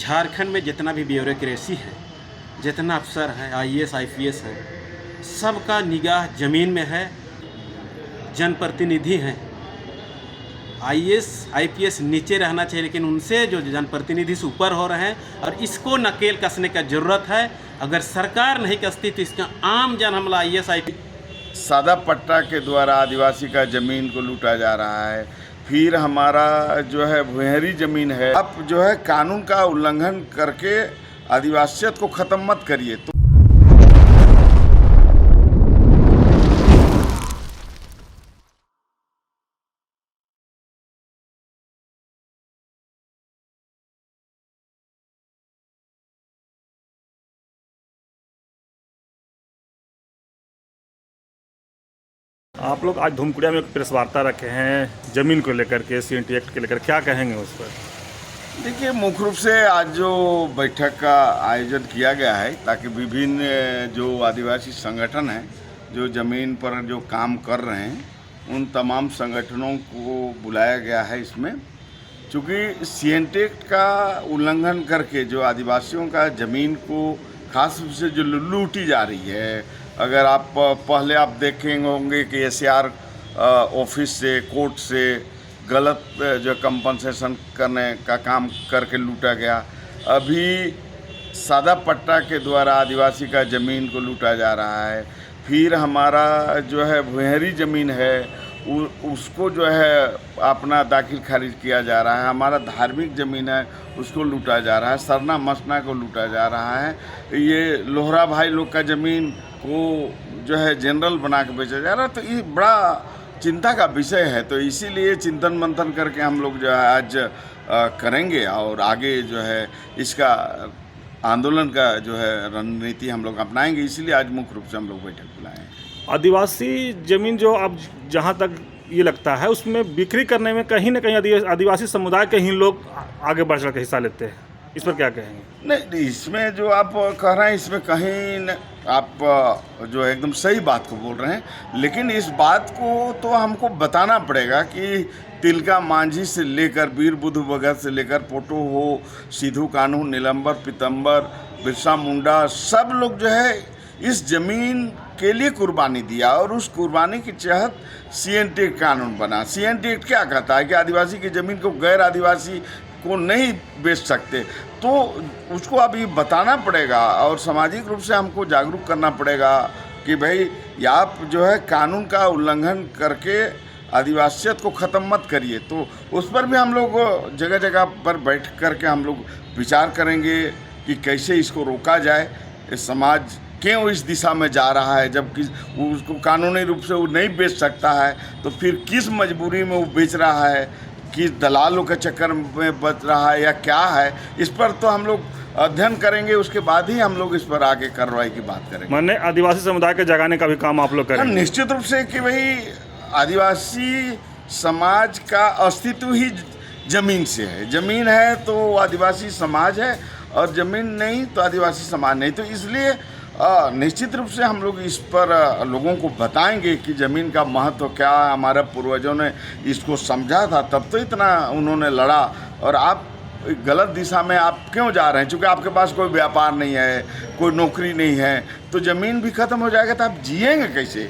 झारखंड में जितना भी ब्यूरोक्रेसी है, जितना अफसर है, आईएएस आईपीएस है, सबका निगाह ज़मीन में है। जनप्रतिनिधि हैं, आईएएस आईपीएस नीचे रहना चाहिए, लेकिन उनसे जो जनप्रतिनिधि से ऊपर हो रहे हैं और इसको नकेल कसने का ज़रूरत है। अगर सरकार नहीं कसती तो इसका आम जन हमला आईएएस आईपीएस सादा पट्टा के द्वारा आदिवासी का ज़मीन को लूटा जा रहा है। फिर हमारा जो है भूहरी ज़मीन है, अब जो है कानून का उल्लंघन करके आदिवासियत को ख़त्म मत करिए। तो आप लोग आज धूमकुड़िया में एक प्रेस वार्ता रखे हैं ज़मीन को लेकर के, सीएनटी एक्ट के लेकर, क्या कहेंगे उस पर? देखिए, मुख्य रूप से आज जो बैठक का आयोजन किया गया है ताकि विभिन्न जो आदिवासी संगठन हैं जो ज़मीन पर जो काम कर रहे हैं उन तमाम संगठनों को बुलाया गया है इसमें। चूँकि सीएनटी एक्ट का उल्लंघन करके जो आदिवासियों का ज़मीन को खास रूप से जो लूटी जा रही है, अगर आप पहले आप देखेंगे होंगे कि एसआर ऑफिस से, कोर्ट से गलत जो कंपनसेशन करने का काम करके लूटा गया। अभी सादा पट्टा के द्वारा आदिवासी का ज़मीन को लूटा जा रहा है। फिर हमारा जो है भूहरी ज़मीन है उसको जो है अपना दाखिल खारिज किया जा रहा है। हमारा धार्मिक ज़मीन है उसको लूटा जा रहा है। सरना मसना को लूटा जा रहा है। ये लोहरा भाई लोग का ज़मीन को जो है जनरल बना के बेचा जा रहा है। तो ये बड़ा चिंता का विषय है। तो इसीलिए चिंतन मंथन करके हम लोग जो है आज करेंगे और आगे जो है इसका आंदोलन का जो है रणनीति हम लोग अपनाएंगे। इसीलिए आज मुख्य रूप से हम लोग बैठक बुलाए हैं। आदिवासी ज़मीन जो अब जहाँ तक ये लगता है उसमें बिक्री करने में कहीं ना कहीं आदिवासी समुदाय के ही लोग आगे बढ़ चढ़ के हिस्सा लेते हैं। इस पर क्या कहेंगे? नहीं, इसमें जो आप कह रहे हैं इसमें कहीं आप जो एकदम सही बात को बोल रहे हैं, लेकिन इस बात को तो हमको बताना पड़ेगा कि तिलका मांझी से लेकर वीर बुद्ध भगत से लेकर पोटो हो, सिद्धू कान्हू, नीलम्बर, पीतम्बर, बिरसा मुंडा, सब लोग जो है इस ज़मीन के लिए कुर्बानी दिया और उस कुर्बानी के तहत सीएनटी एक्ट कानून बना। सीएनटी एक्ट क्या कहता है कि आदिवासी की ज़मीन को गैर आदिवासी को नहीं बेच सकते। तो उसको अभी बताना पड़ेगा और सामाजिक रूप से हमको जागरूक करना पड़ेगा कि भाई आप जो है कानून का उल्लंघन करके आदिवासियत को ख़त्म मत करिए। तो उस पर भी हम लोग जगह जगह पर बैठ करके हम लोग विचार करेंगे कि कैसे इसको रोका जाए। इस समाज क्यों इस दिशा में जा रहा है, जबकि उसको कानूनी रूप से वो नहीं बेच सकता है, तो फिर किस मजबूरी में वो बेच रहा है, किस दलालों के चक्कर में बच रहा है या क्या है, इस पर तो हम लोग अध्ययन करेंगे। उसके बाद ही हम लोग इस पर आगे कार्रवाई की बात करेंगे। माने आदिवासी समुदाय के जगाने का भी काम आप लोग करेंगे? निश्चित रूप से कि भाई आदिवासी समाज का अस्तित्व ही ज़मीन से है। ज़मीन है तो आदिवासी समाज है और ज़मीन नहीं तो आदिवासी समाज नहीं। तो इसलिए निश्चित रूप से हम लोग इस पर लोगों को बताएंगे कि ज़मीन का महत्व क्या है। हमारे पूर्वजों ने इसको समझा था, तब तो इतना उन्होंने लड़ा। और आप गलत दिशा में आप क्यों जा रहे हैं? क्योंकि आपके पास कोई व्यापार नहीं है, कोई नौकरी नहीं है, तो ज़मीन भी ख़त्म हो जाएगा तो आप जिएंगे कैसे?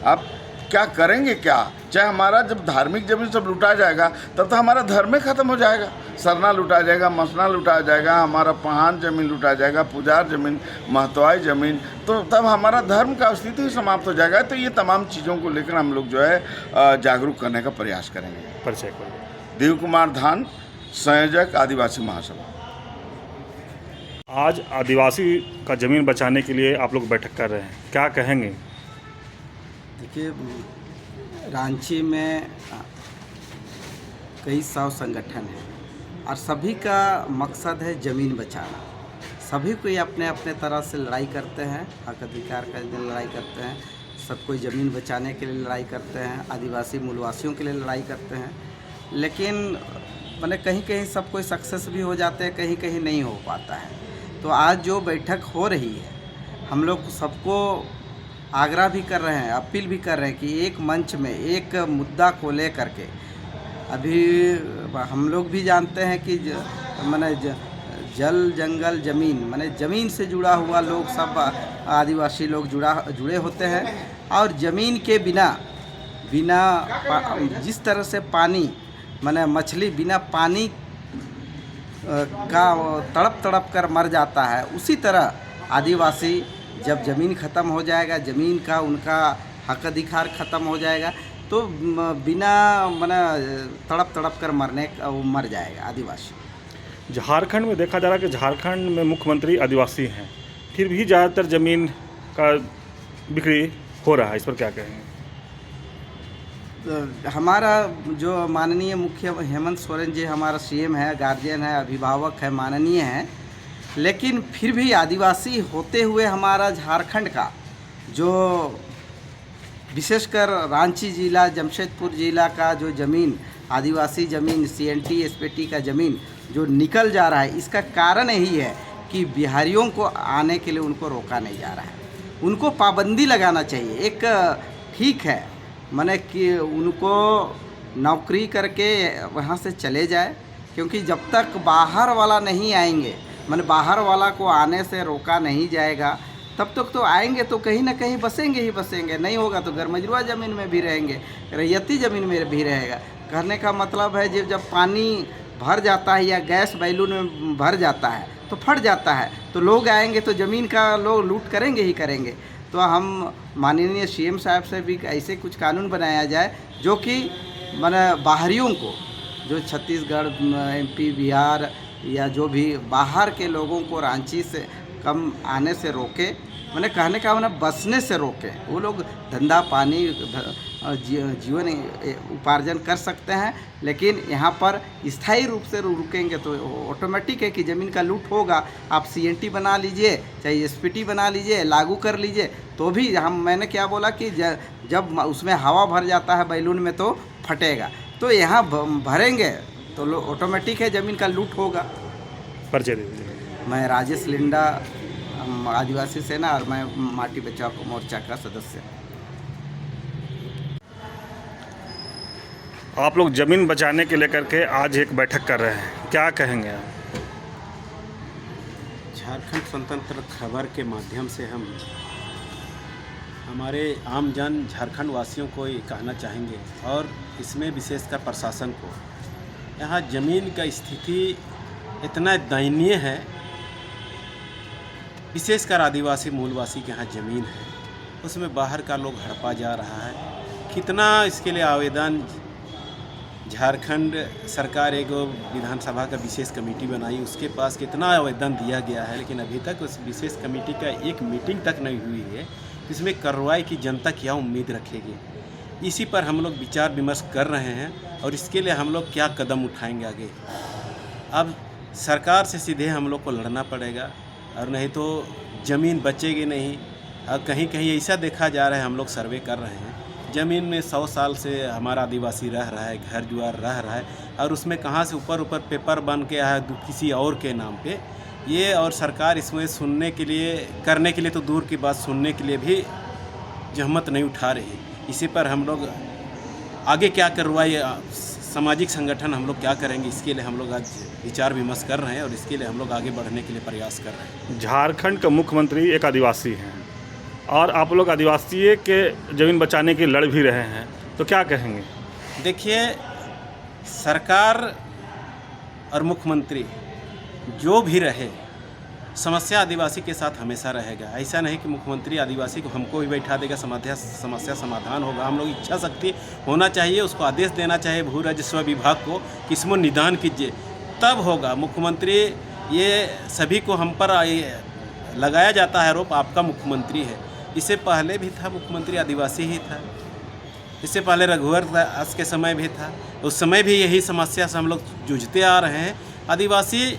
आप क्या करेंगे क्या? चाहे हमारा जब धार्मिक ज़मीन सब लुटा जाएगा तब तो हमारा धर्म ही ख़त्म हो जाएगा। सरना लुटा जाएगा, मसना लुटा जाएगा, हमारा पहान ज़मीन लुटा जाएगा, पुजार ज़मीन, महतवाई ज़मीन, तो तब हमारा धर्म का अस्तित्व ही समाप्त हो जाएगा। तो ये तमाम चीज़ों को लेकर हम लोग जो है जागरूक करने का प्रयास करेंगे। परिचय करिए। देव कुमार धान, संयोजक आदिवासी महासभा। आज आदिवासी का ज़मीन बचाने के लिए आप लोग बैठक कर रहे हैं, क्या कहेंगे? देखिए, रांची में कई 100 संगठन हैं और सभी का मकसद है ज़मीन बचाना। सभी कोई अपने अपने तरह से लड़ाई करते हैं, हक अधिकार के लिए लड़ाई करते हैं। सब कोई ज़मीन बचाने के लिए लड़ाई करते हैं, आदिवासी मूलवासियों के लिए लड़ाई करते हैं। लेकिन मैंने कहीं कहीं सब कोई सक्सेस भी हो जाते हैं, कहीं कहीं नहीं हो पाता है। तो आज जो बैठक हो रही है, हम लोग सबको आग्रह भी कर रहे हैं, अपील भी कर रहे हैं कि एक मंच में एक मुद्दा को लेकर के, अभी हम लोग भी जानते हैं कि मैंने जल जंगल ज़मीन माने ज़मीन से जुड़ा हुआ लोग सब आदिवासी लोग जुड़े होते हैं। और ज़मीन के बिना जिस तरह से पानी माने मछली बिना पानी का तड़प तड़प कर मर जाता है, उसी तरह आदिवासी जब ज़मीन ख़त्म हो जाएगा, ज़मीन का उनका हक अधिकार ख़त्म हो जाएगा, तो बिना माने तड़प तड़प कर मर जाएगा आदिवासी। झारखंड में देखा जा रहा है कि झारखंड में मुख्यमंत्री आदिवासी हैं, फिर भी ज़्यादातर ज़मीन का बिक्री हो रहा है, इस पर क्या कहेंगे? हमारा जो माननीय मुख्य हेमंत सोरेन जी हमारा सीएम है, गार्जियन है, अभिभावक है, माननीय है, लेकिन फिर भी आदिवासी होते हुए हमारा झारखंड का जो विशेषकर रांची जिला, जमशेदपुर जिला का जो ज़मीन आदिवासी ज़मीन CNT SPT का ज़मीन जो निकल जा रहा है, इसका कारण यही है कि बिहारियों को आने के लिए उनको रोका नहीं जा रहा है। उनको पाबंदी लगाना चाहिए। एक ठीक है माने कि उनको नौकरी करके वहाँ से चले जाए, क्योंकि जब तक बाहर वाला नहीं आएंगे, माने बाहर वाला को आने से रोका नहीं जाएगा, तब तक तो आएंगे तो कहीं ना कहीं बसेंगे ही बसेंगे, नहीं होगा तो गरमजरुआ ज़मीन में भी रहेंगे, रैयती ज़मीन में भी रहेगा। कहने का मतलब है जब पानी भर जाता है या गैस बैलून में भर जाता है तो फट जाता है, तो लोग आएंगे तो ज़मीन का लोग लूट करेंगे ही करेंगे। तो हम माननीय CM साहब से भी ऐसे कुछ कानून बनाया जाए जो कि माने बाहरियों को, जो छत्तीसगढ़, MP, बिहार या जो भी बाहर के लोगों को रांची से कम आने से रोके, मैंने कहने का मैंने बसने से रोके। वो लोग धंधा पानी जीवन उपार्जन कर सकते हैं, लेकिन यहाँ पर स्थायी रूप से रुकेंगे तो ऑटोमेटिक है कि ज़मीन का लूट होगा। आप CNT बना लीजिए, चाहे SPT बना लीजिए, लागू कर लीजिए, तो भी मैंने क्या बोला कि जब उसमें हवा भर जाता है बैलून में तो फटेगा, तो यहाँ भरेंगे तो ऑटोमेटिक है ज़मीन का लूट होगा। परिचय दे दीजिए। मैं राजेश लिंडा, आदिवासी सेना, और मैं माटी बचाओ मोर्चा का सदस्य। आप लोग ज़मीन बचाने के लेकर के आज एक बैठक कर रहे हैं, क्या कहेंगे आप? झारखंड स्वतंत्र खबर के माध्यम से हम हमारे आम जन झारखंड वासियों को ये कहना चाहेंगे, और इसमें विशेषकर प्रशासन को, यहाँ ज़मीन का स्थिति इतना दयनीय है। विशेषकर आदिवासी मूलवासी के यहाँ ज़मीन है, उसमें बाहर का लोग हड़पा जा रहा है। कितना इसके लिए आवेदन, झारखंड सरकार एक विधानसभा का विशेष कमेटी बनाई, उसके पास कितना आवेदन दिया गया है, लेकिन अभी तक उस विशेष कमेटी का एक मीटिंग तक नहीं हुई है। इसमें कार्रवाई की जनता क्या उम्मीद रखेगी, इसी पर हम लोग विचार विमर्श कर रहे हैं, और इसके लिए हम लोग क्या कदम उठाएंगे आगे। अब सरकार से सीधे हम लोग को लड़ना पड़ेगा, और नहीं तो ज़मीन बचेगी नहीं। और कहीं कहीं ऐसा देखा जा रहा है, हम लोग सर्वे कर रहे हैं, ज़मीन में 100 साल से हमारा आदिवासी रह रहा है, घर जुआर रह रहा है, और उसमें कहाँ से ऊपर पेपर बन के आया किसी और के नाम पे ये। और सरकार इसमें सुनने के लिए, करने के लिए तो दूर की बात, सुनने के लिए भी जहमत नहीं उठा रही। इसी पर हम लोग आगे क्या कार्रवाई, सामाजिक संगठन हम लोग क्या करेंगे, इसके लिए हम लोग आज विचार विमर्श कर रहे हैं, और इसके लिए हम लोग आगे बढ़ने के लिए प्रयास कर रहे हैं। झारखंड का मुख्यमंत्री एक आदिवासी हैं, और आप लोग आदिवासी के ज़मीन बचाने की लड़ भी रहे हैं, तो क्या कहेंगे? देखिए, सरकार और मुख्यमंत्री जो भी रहे, समस्या आदिवासी के साथ हमेशा रहेगा। ऐसा नहीं कि मुख्यमंत्री आदिवासी को हमको ही बैठा देगा, समस्या समाधान होगा। हम लोग इच्छा शक्ति होना चाहिए, उसको आदेश देना चाहिए भू राजस्व विभाग को कि इसमें निदान कीजिए, तब होगा। मुख्यमंत्री, ये सभी को हम पर लगाया जाता है आरोप, आपका मुख्यमंत्री है। इससे पहले भी था मुख्यमंत्री आदिवासी ही था, इससे पहले रघुवर दास के समय भी था, उस समय भी यही समस्या से हम लोग जूझते आ रहे हैं। आदिवासी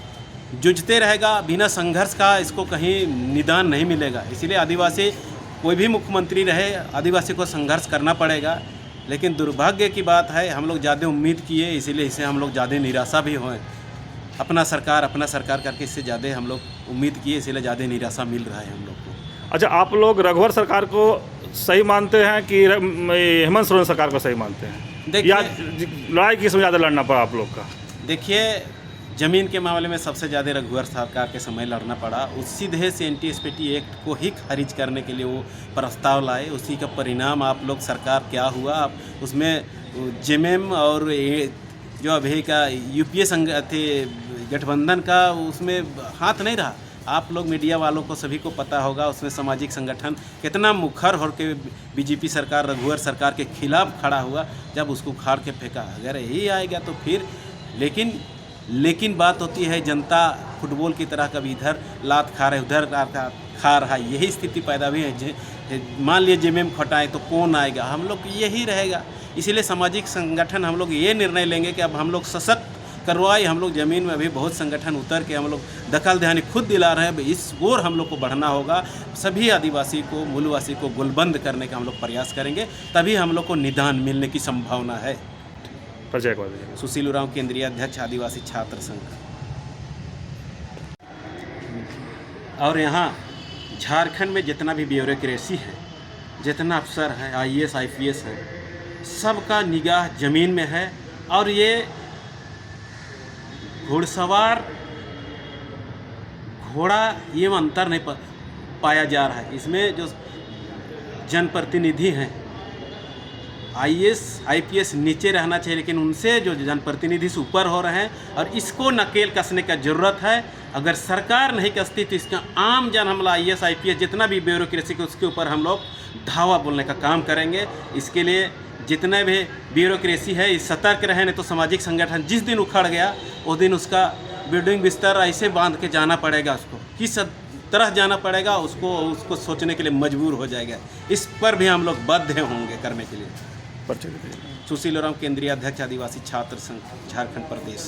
जूझते रहेगा, बिना संघर्ष का इसको कहीं निदान नहीं मिलेगा। इसलिए आदिवासी, कोई भी मुख्यमंत्री रहे, आदिवासी को संघर्ष करना पड़ेगा। लेकिन दुर्भाग्य की बात है, हम लोग ज़्यादा उम्मीद किए, इसीलिए इसे हम लोग ज़्यादा निराशा भी हुए। अपना सरकार करके इससे ज़्यादा हम लोग उम्मीद किए, इसीलिए ज़्यादा निराशा मिल रहा है हम लोग को। अच्छा, आप लोग रघुवर सरकार को सही मानते हैं कि हेमंत सोरेन सरकार को सही मानते हैं? देखिए, या लड़ाई किस में ज़्यादा लड़ना पड़ा आप लोग का? देखिए, ज़मीन के मामले में सबसे ज़्यादा रघुवर सरकार के समय लड़ना पड़ा। उस सीधे से एंटी एक्ट को ही खारिज करने के लिए वो प्रस्ताव लाए। उसी का परिणाम आप लोग सरकार क्या हुआ, आप उसमें जेएमएम और जो अभी का यूपीए संघ थे गठबंधन का, उसमें हाथ नहीं रहा। आप लोग मीडिया वालों को सभी को पता होगा उसमें सामाजिक संगठन कितना मुखर होकर बीजेपी सरकार रघुवर सरकार के खिलाफ खड़ा हुआ, जब उसको उखाड़ के फेंका। अगर यही आएगा तो फिर लेकिन बात होती है जनता फुटबॉल की तरह कभी इधर लात खा रहा है उधर खा रहा है, यही स्थिति पैदा हुई है। मान लिए जेएमएम खटाए तो कौन आएगा, हम लोग यही रहेगा। इसीलिए सामाजिक संगठन हम लोग ये निर्णय लेंगे कि अब हम लोग सशक्त करवाए। हम लोग ज़मीन में अभी बहुत संगठन उतर के हम लोग दखल देहानी खुद दिला रहे हैं। इस ओर हम लोग को बढ़ना होगा। सभी आदिवासी को, मूलवासी को गुलबंद करने का हम लोग प्रयास करेंगे, तभी हम लोग को निदान मिलने की संभावना है। परिचय को दीजिए। सुशील उरांव, केंद्रीय अध्यक्ष आदिवासी छात्र संघ। और यहाँ झारखंड में जितना भी ब्यूरोक्रेसी है, जितना अफसर है, आईएएस आईपीएस है, सबका निगाह ज़मीन में है। और ये घुड़सवार घोड़ा ये अंतर नहीं पाया जा रहा है। इसमें जो जनप्रतिनिधि हैं, आईएएस आईपीएस नीचे रहना चाहिए, लेकिन उनसे जो जनप्रतिनिधि से ऊपर हो रहे हैं, और इसको नकेल कसने का ज़रूरत है। अगर सरकार नहीं कसती तो इसका आम जन हमला आईएएस आईपीएस जितना भी ब्यूरोक्रेसी के उसके ऊपर हम लोग धावा बोलने का काम करेंगे। इसके लिए जितने भी ब्यूरोक्रेसी है इस सतर्क रहे, नहीं तो सामाजिक संगठन जिस दिन उखड़ गया उस दिन उसका बिल्डिंग बिस्तर ऐसे बांध के जाना पड़ेगा, उसको किस तरह जाना पड़ेगा, उसको सोचने के लिए मजबूर हो जाएगा। इस पर भी हम लोग बाध्य होंगे करने के लिए। परिचय दीजिए। सुशील उरांव, केंद्रीय अध्यक्ष आदिवासी छात्र संघ, झारखंड प्रदेश।